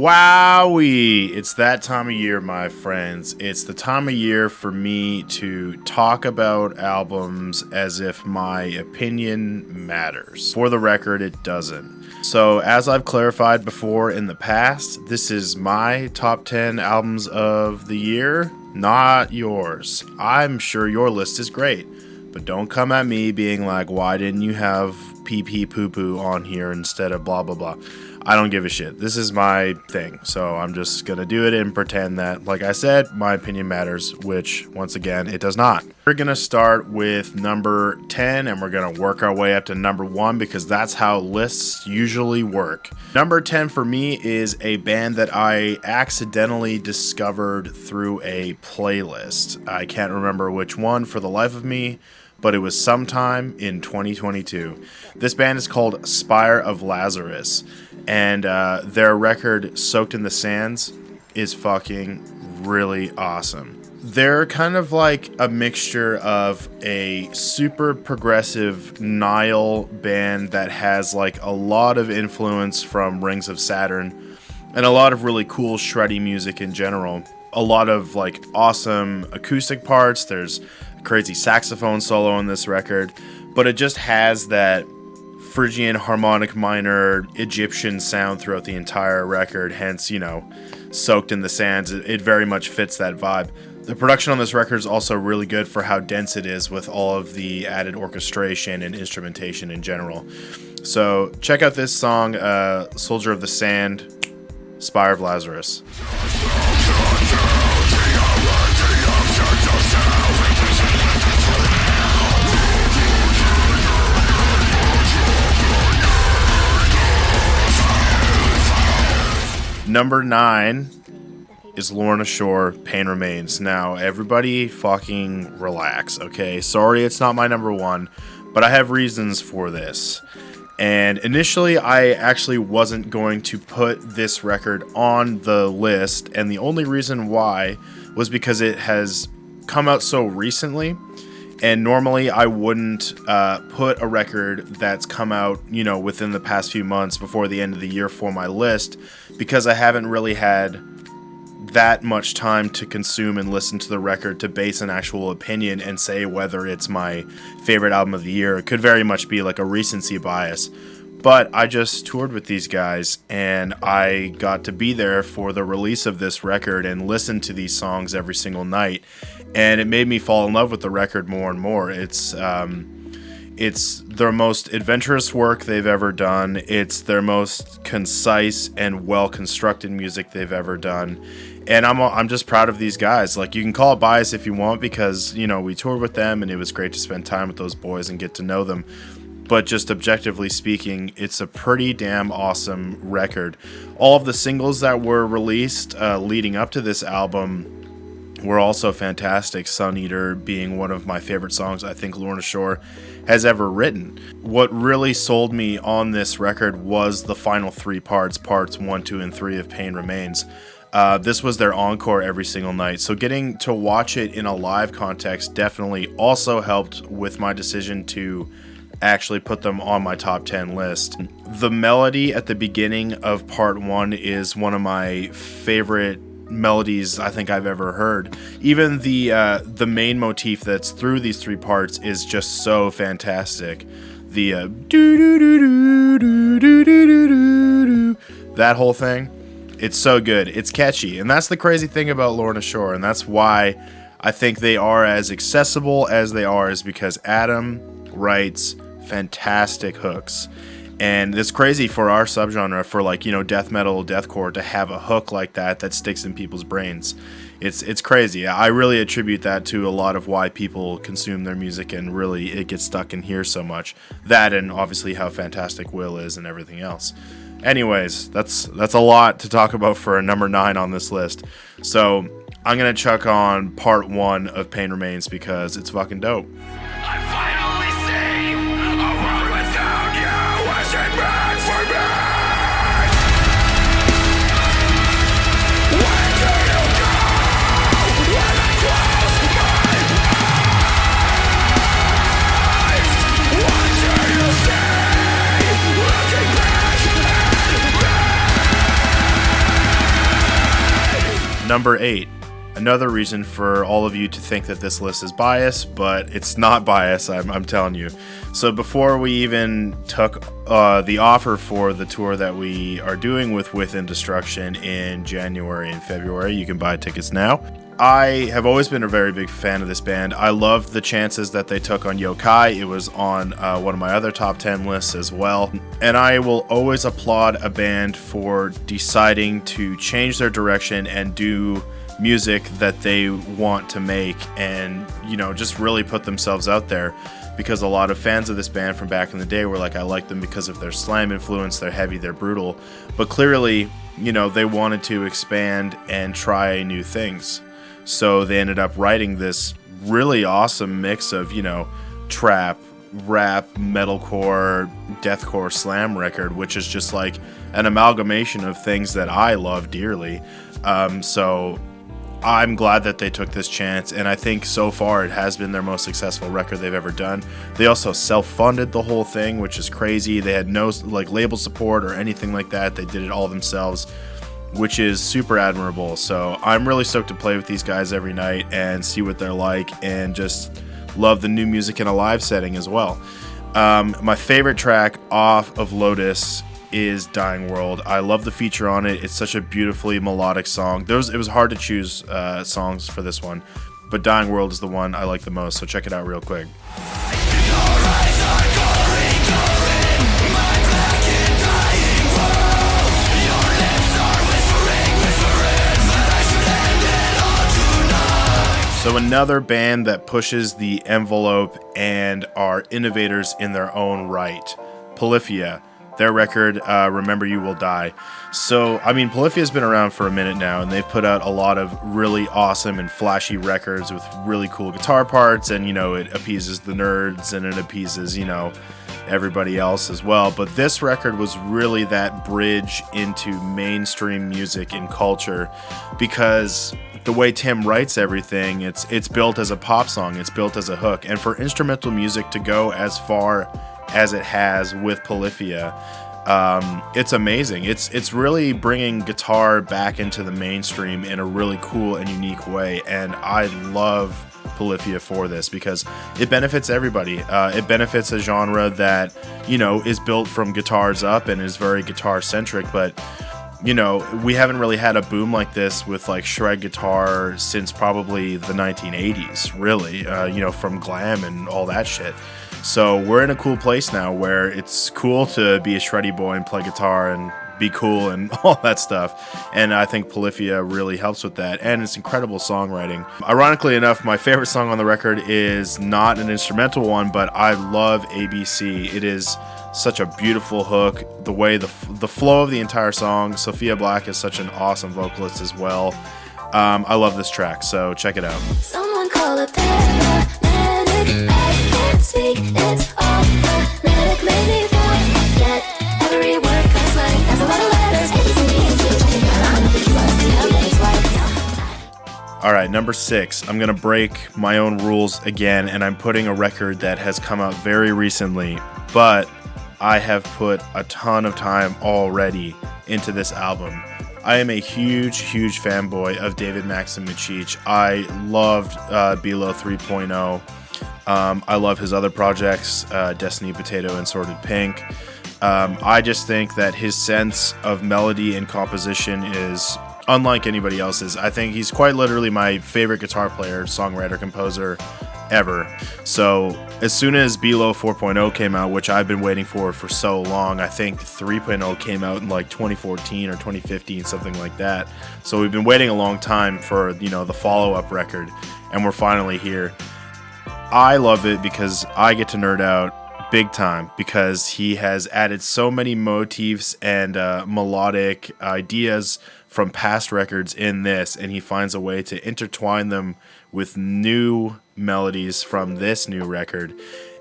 Wowie! It's that time of year, my friends. It's the time of year for me to talk about albums as if my opinion matters. For the record, it doesn't. So, as I've clarified before in the past, this is my top 10 albums of the year, not yours. I'm sure your list is great, but don't come at me being like, why didn't you have pee pee poo poo on here instead of blah blah blah. I don't give a shit. This is my thing, so I'm just gonna do it and pretend that, like I said, my opinion matters, which, once again, it does not. We're gonna start with number 10, and we're gonna work our way up to number 1, because that's how lists usually work. Number 10 for me is a band that I accidentally discovered through a playlist. I can't remember which one for the life of me, but it was sometime in 2022. This band is called Spire of Lazarus, and their record, Soaked in the Sands, is fucking really awesome. They're kind of like a mixture of a super progressive Nile band that has like a lot of influence from Rings of Saturn, and a lot of really cool shreddy music in general. A lot of like awesome acoustic parts. There's crazy saxophone solo on this record, but it just has that Phrygian harmonic minor Egyptian sound throughout the entire record, hence, Soaked in the Sands. It very much fits that vibe. The production on this record is also really good for how dense it is with all of the added orchestration and instrumentation in general. So check out this song, Soldier of the Sand, Spire of Lazarus. Number 9 is Lorna Shore, Pain Remains. Now, everybody fucking relax, okay? Sorry it's not my number 1, but I have reasons for this. And initially, I actually wasn't going to put this record on the list, and the only reason why was because it has come out so recently. And normally I wouldn't put a record that's come out, within the past few months before the end of the year for my list, because I haven't really had that much time to consume and listen to the record to base an actual opinion and say whether it's my favorite album of the year. It could very much be like a recency bias. But I just toured with these guys, and I got to be there for the release of this record and listen to these songs every single night. And it made me fall in love with the record more and more. It's their most adventurous work they've ever done. It's their most concise and well-constructed music they've ever done. And I'm just proud of these guys. Like, you can call it bias if you want, because, we toured with them, and it was great to spend time with those boys and get to know them. But just objectively speaking, it's a pretty damn awesome record. All of the singles that were released leading up to this album were also fantastic. Sun Eater being one of my favorite songs I think Lorna Shore has ever written. What really sold me on this record was the final 3 parts 1, 2, and 3 of Pain Remains. This was their encore every single night, so getting to watch it in a live context definitely also helped with my decision to actually put them on my top 10 list. The melody at the beginning of part 1 is one of my favorite melodies I think I've ever heard. Even the main motif that's through these 3 parts is just so fantastic. The that whole thing, it's so good. It's catchy, and that's the crazy thing about Lorna Shore, and that's why I think they are as accessible as they are, is because Adam writes fantastic hooks. And it's crazy for our subgenre, for death metal, deathcore, to have a hook like that sticks in people's brains. It's crazy. I really attribute that to a lot of why people consume their music, and really it gets stuck in here so much. That, and obviously how fantastic Will is and everything else. Anyways, that's a lot to talk about for a number 9 on this list. So I'm gonna chuck on part 1 of Pain Remains because it's fucking dope. number 8. Another reason for all of you to think that this list is biased, but it's not biased, I'm telling you. So before we even took the offer for the tour that we are doing with Within Destruction in January and February, you can buy tickets now. I have always been a very big fan of this band. I loved the chances that they took on Yokai. It was on one of my other top 10 lists as well. And I will always applaud a band for deciding to change their direction and do music that they want to make, and just really put themselves out there, because a lot of fans of this band from back in the day were like, I like them because of their slam influence, they're heavy, they're brutal, but clearly they wanted to expand and try new things, so they ended up writing this really awesome mix of trap, rap, metalcore, deathcore, slam record, which is just like an amalgamation of things that I love dearly. So I'm glad that they took this chance, and I think so far it has been their most successful record they've ever done. They also self-funded the whole thing, which is crazy. They had no label support or anything like that. They did it all themselves, which is super admirable. So I'm really stoked to play with these guys every night and see what they're like, and just love the new music in a live setting as well. My favorite track off of Lotus is Dying World. I love the feature on it. It's such a beautifully melodic song. It was hard to choose songs for this one, but Dying World is the one I like the most, so check it out real quick. So another band that pushes the envelope and are innovators in their own right, Polyphia. Their record, Remember You Will Die. So, Polyphia's been around for a minute now, and they've put out a lot of really awesome and flashy records with really cool guitar parts, and, it appeases the nerds, and it appeases, everybody else as well. But this record was really that bridge into mainstream music and culture, because the way Tim writes everything, it's built as a pop song, it's built as a hook, and for instrumental music to go as far as it has with Polyphia, it's amazing. It's really bringing guitar back into the mainstream in a really cool and unique way, and I love Polyphia for this because it benefits everybody. It benefits a genre that is built from guitars up and is very guitar centric, but we haven't really had a boom like this with shred guitar since probably the 1980s, really, from glam and all that shit. So we're in a cool place now where it's cool to be a shreddy boy and play guitar and be cool and all that stuff. And I think Polyphia really helps with that. And it's incredible songwriting. Ironically enough, my favorite song on the record is not an instrumental one, but I love ABC. It is such a beautiful hook. The way the flow of the entire song. Sophia Black is such an awesome vocalist as well. I love this track, so check it out. Someone call a paramedic. I can't speak, it's all phonetic. Made me forget every word comes like that's a lot of letters. Alright, number 6. I'm gonna break my own rules again, and I'm putting a record that has come out very recently, but I have put a ton of time already into this album. I am a huge fanboy of David Maximicic. I loved Below 3.0. I love his other projects, Destiny Potato and Sordid Pink. I just think that his sense of melody and composition is unlike anybody else's. I think he's quite literally my favorite guitar player, songwriter, composer ever. So as soon as Below 4.0 came out, which I've been waiting for so long, I think 3.0 came out in 2014 or 2015, something like that. So we've been waiting a long time for the follow-up record, and we're finally here. I love it because I get to nerd out big time, because he has added so many motifs and melodic ideas from past records in this, and he finds a way to intertwine them with new melodies from this new record.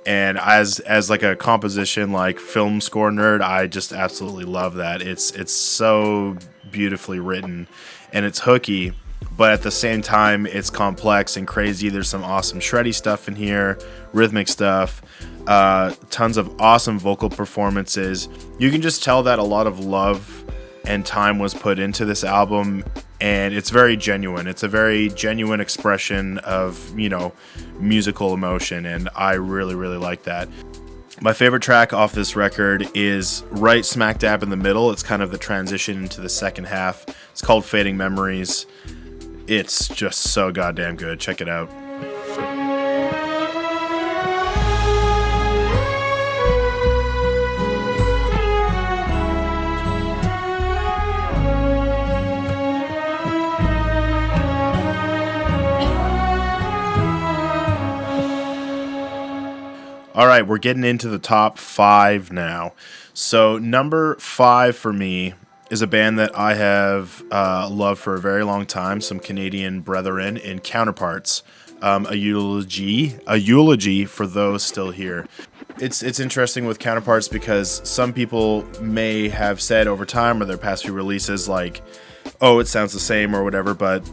And as a composition film score nerd, I just absolutely love that. It's so beautifully written, and it's hooky, but at the same time it's complex and crazy. There's some awesome shreddy stuff in here, rhythmic stuff, tons of awesome vocal performances. You can just tell that a lot of love and time was put into this album, and it's very genuine. It's a very genuine expression of, musical emotion, and I really, really like that. My favorite track off this record is right smack dab in the middle. It's kind of the transition into the second half. It's called Fading Memories. It's just so goddamn good. Check it out. All right, we're getting into the top 5 now. So number 5 for me is a band that I have loved for a very long time. Some Canadian brethren in Counterparts. A eulogy for those still here. It's interesting with Counterparts because some people may have said over time or their past few releases like, oh, it sounds the same or whatever, but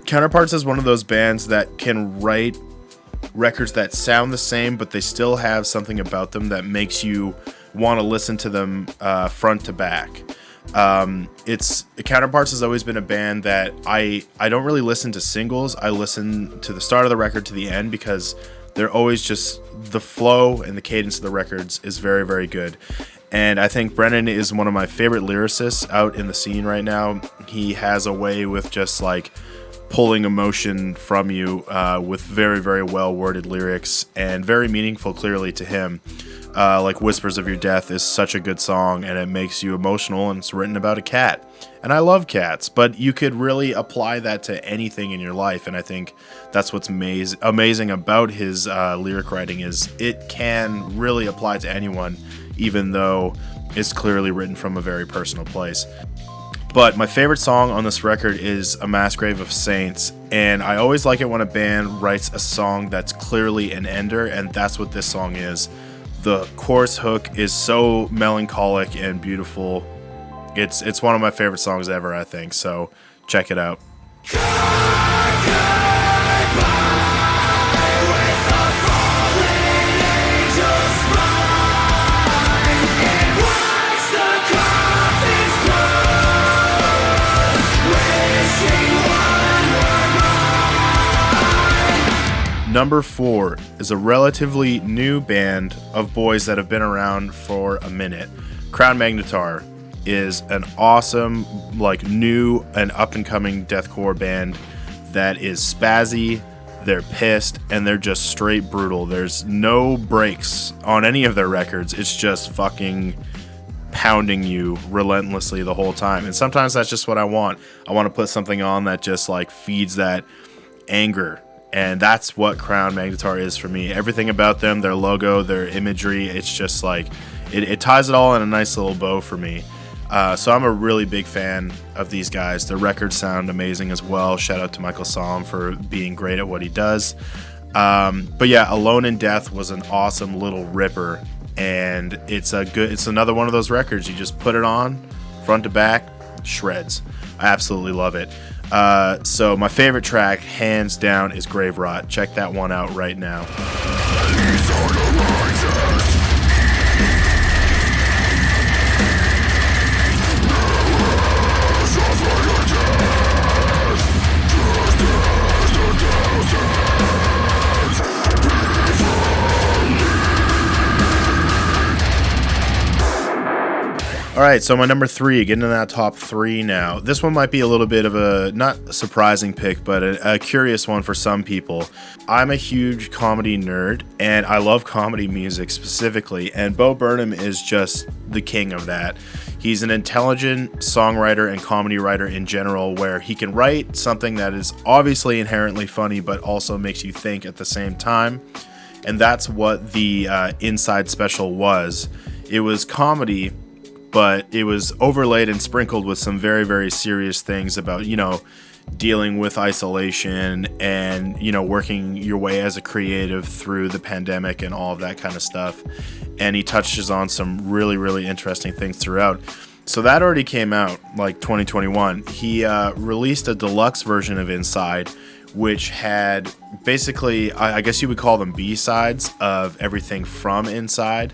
Counterparts is one of those bands that can write records that sound the same, but they still have something about them that makes you want to listen to them front to back. Counterparts has always been a band that I don't really listen to singles. I listen to the start of the record to the end because they're always just, the flow and the cadence of the records is very, very good. And I think Brennan is one of my favorite lyricists out in the scene right now. He has a way with just like pulling emotion from you with very, very well worded lyrics and very meaningful clearly to him. Like Whispers of Your Death is such a good song and it makes you emotional, and it's written about a cat. And I love cats, but you could really apply that to anything in your life. And I think that's what's amazing about his lyric writing is it can really apply to anyone, even though it's clearly written from a very personal place. But my favorite song on this record is A Mass Grave of Saints, and I always like it when a band writes a song that's clearly an ender, and that's what this song is. The chorus hook is so melancholic and beautiful. It's one of my favorite songs ever, I think, so check it out. Number 4 is a relatively new band of boys that have been around for a minute. Crown Magnetar is an awesome, new and up-and-coming deathcore band that is spazzy, they're pissed, and they're just straight brutal. There's no breaks on any of their records. It's just fucking pounding you relentlessly the whole time. And sometimes that's just what I want. I want to put something on that just feeds that anger. And that's what Crown Magnetar is for me. Everything about them, their logo, their imagery, it's just it ties it all in a nice little bow for me. So I'm a really big fan of these guys. Their records sound amazing as well. Shout out to Michael Somm for being great at what he does. But yeah, Alone in Death was an awesome little ripper. And it's another one of those records. You just put it on, front to back, shreds. I absolutely love it. So my favorite track, hands down, is Grave Rot. Check that one out right now. All right, so my number 3, getting to that top 3 now. This one might be a little bit of a, not surprising pick, but a curious one for some people. I'm a huge comedy nerd, and I love comedy music specifically, and Bo Burnham is just the king of that. He's an intelligent songwriter and comedy writer in general, where he can write something that is obviously inherently funny, but also makes you think at the same time. And that's what the Inside special was. It was comedy, but it was overlaid and sprinkled with some very, very serious things about, dealing with isolation and, working your way as a creative through the pandemic and all of that kind of stuff. And he touches on some really, really interesting things throughout. So that already came out 2021. He released a deluxe version of Inside, which had basically, I guess you would call them B-sides of everything from Inside.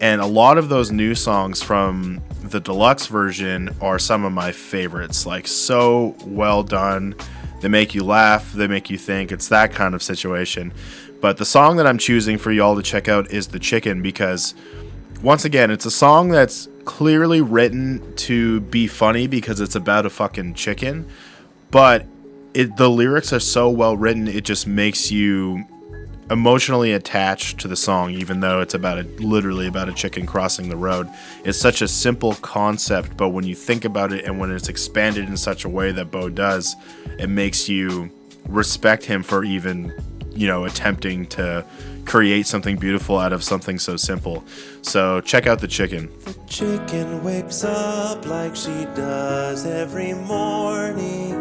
And a lot of those new songs from the deluxe version are some of my favorites. Like, so well done. They make you laugh, they make you think. It's that kind of situation. But the song that I'm choosing for y'all to check out is The Chicken, because once again, it's a song that's clearly written to be funny because it's about a fucking chicken, but the lyrics are so well written, it just makes you emotionally attached to the song, even though it's literally about a chicken crossing the road. It's such a simple concept, but when you think about it and when it's expanded in such a way that Bo does, it makes you respect him for even, attempting to create something beautiful out of something so simple. So check out The Chicken. The chicken wakes up like she does every morning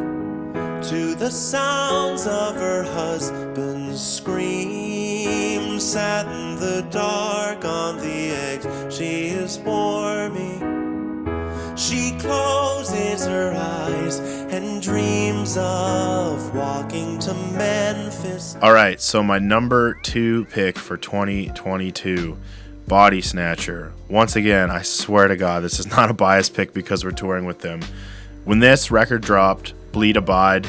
to the sounds of her husband's scream. Sat in the dark on the eggs she is warming. She closes her eyes and dreams of walking to Memphis. All right, so my number 2 pick for 2022, Body Snatcher. Once again, I swear to God, this is not a biased pick because we're touring with them. When this record dropped, Bleed Abide,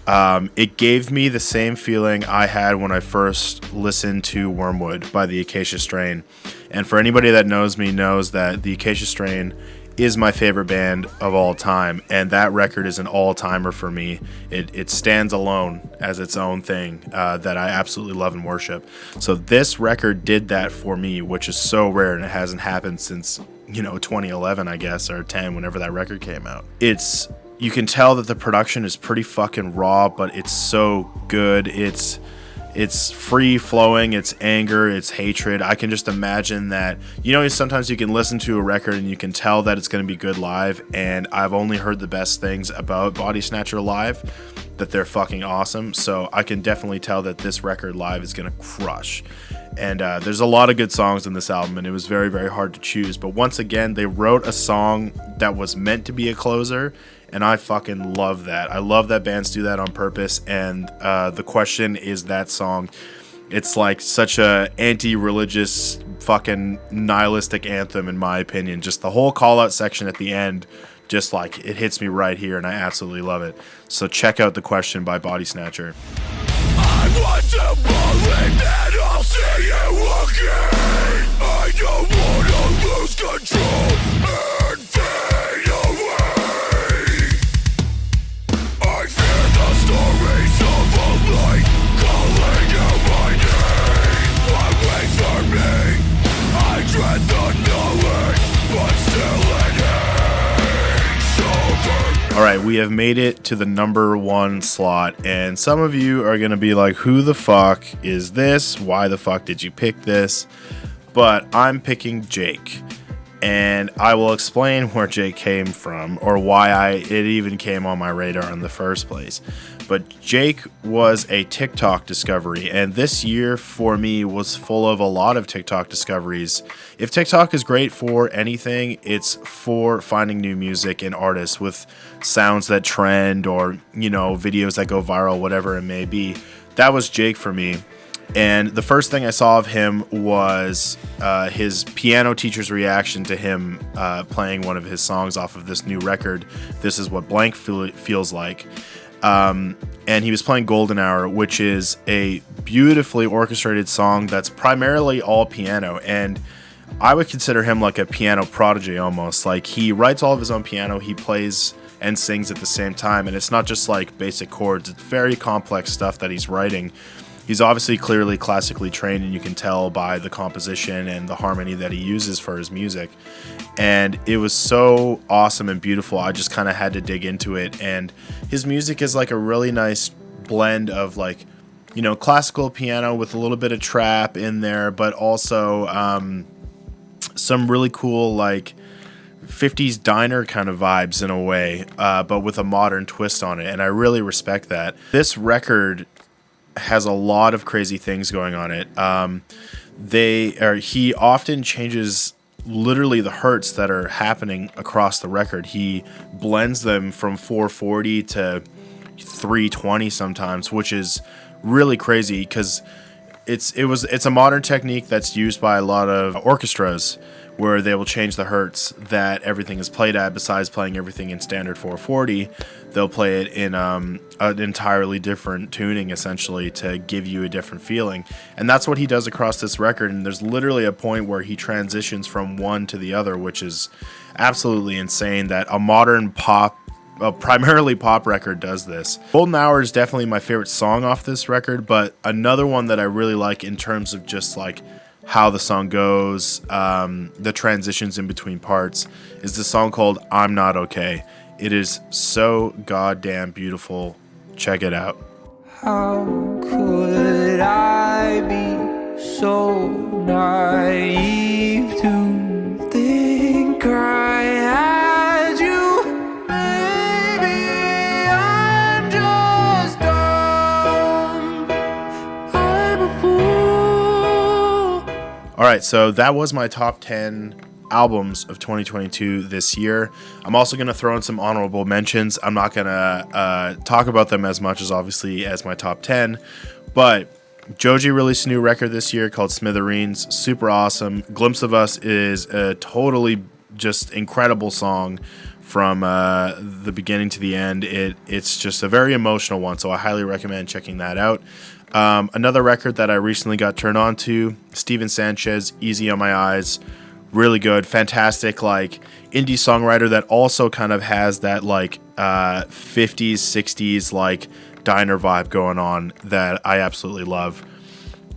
it gave me the same feeling I had when I first listened to Wormwood by the Acacia Strain. And for anybody that knows me knows that the Acacia Strain is my favorite band of all time, and that record is an all-timer for me. It stands alone as its own thing that I absolutely love and worship. So this record did that for me, which is so rare, and it hasn't happened since 2011, I guess, or 10, whenever that record came out. You can tell that the production is pretty fucking raw, but it's so good. It's free flowing, it's anger, it's hatred. I can just imagine that, sometimes you can listen to a record and you can tell that it's going to be good live, and I've only heard the best things about Body Snatcher live, that they're fucking awesome. So I can definitely tell that this record live is going to crush. And there's a lot of good songs in this album, and it was very, very hard to choose. But once again, they wrote a song that was meant to be a closer, and I fucking love that. I love that bands do that on purpose, and The Question is that song. It's like such a anti-religious fucking nihilistic anthem, in my opinion. Just the whole call-out section at the end, just like, it hits me right here, and I absolutely love it. So check out The Question by Body Snatcher. I want to believe that I'll see you again. I don't want to lose control and fade away. I fear the stories of a light calling out my name. What waits for me? I dread the knowledge, but still it hangs over me. All right, we have made it to the number 1 slot, and some of you are going to be like, who the fuck is this? Why the fuck did you pick this? But I'm picking Jake, and I will explain where Jake came from, or why it even came on my radar in the first place. But Jake was a TikTok discovery, and this year for me was full of a lot of TikTok discoveries. If TikTok is great for anything, it's for finding new music and artists with sounds that trend, or videos that go viral, whatever it may be. That was Jake for me. And the first thing I saw of him was his piano teacher's reaction to him playing one of his songs off of this new record, This Is What Blank Feels Like. And he was playing Golden Hour, which is a beautifully orchestrated song that's primarily all piano. And I would consider him like a piano prodigy almost. Like, he writes all of his own piano, he plays and sings at the same time. And it's not just like basic chords, it's very complex stuff that he's writing. He's obviously clearly classically trained, and you can tell by the composition and the harmony that he uses for his music. And it was so awesome and beautiful. I just kind of had to dig into it. And his music is like a really nice blend of like, classical piano with a little bit of trap in there, but also some really cool like 50s diner kind of vibes in a way, but with a modern twist on it. And I really respect that. This record has a lot of crazy things going on it. He often changes literally the hertz that are happening across the record. He blends them from 440 to 320 sometimes, which is really crazy because it's a modern technique that's used by a lot of orchestras, where they will change the hertz that everything is played at. Besides playing everything in standard 440, they'll play it in an entirely different tuning, essentially, to give you a different feeling. And that's what he does across this record. And there's literally a point where he transitions from one to the other, which is absolutely insane that a modern pop, primarily pop record does this. Golden Hour is definitely my favorite song off this record, but another one that I really like in terms of just like how the song goes, the transitions in between parts, is the song called I'm Not Okay. It is so goddamn beautiful. Check it out. How could I be so naive to think I had you? Maybe I'm just dumb. I'm a fool. All right, so that was my top 10 albums of 2022 this year. I'm also going to throw in some honorable mentions. I'm not going to talk about them as much as obviously as my top 10, but Joji released a new record this year called Smithereens. Super awesome. Glimpse of Us is a totally just incredible song from the beginning to the end. It's just a very emotional one, so I highly recommend checking that out. Another record that I recently got turned on to, Steven Sanchez, Easy on My Eyes. Really good, fantastic, like indie songwriter that also kind of has that like 50s, 60s like diner vibe going on that I absolutely love.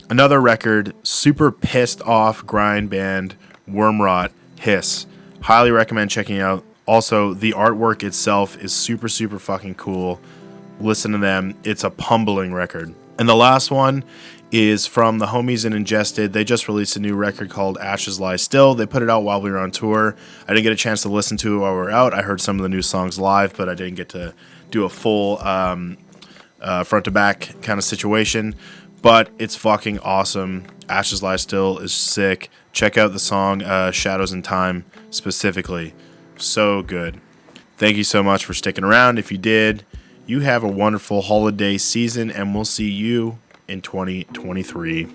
Another record, super pissed off grind band, Wormrot, Hiss. Highly recommend checking out. Also, the artwork itself is super, super fucking cool. Listen to them. It's a humbling record. And the last one is from the homies in Ingested. They just released a new record called Ashes Lie Still. They put it out while we were on tour. I didn't get a chance to listen to it while we were out. I heard some of the new songs live, but I didn't get to do a full front to back kind of situation. But it's fucking awesome. Ashes Lie Still is sick. Check out the song Shadows in Time specifically. So good. Thank you so much for sticking around. If you did, you have a wonderful holiday season, and we'll see you in 2023.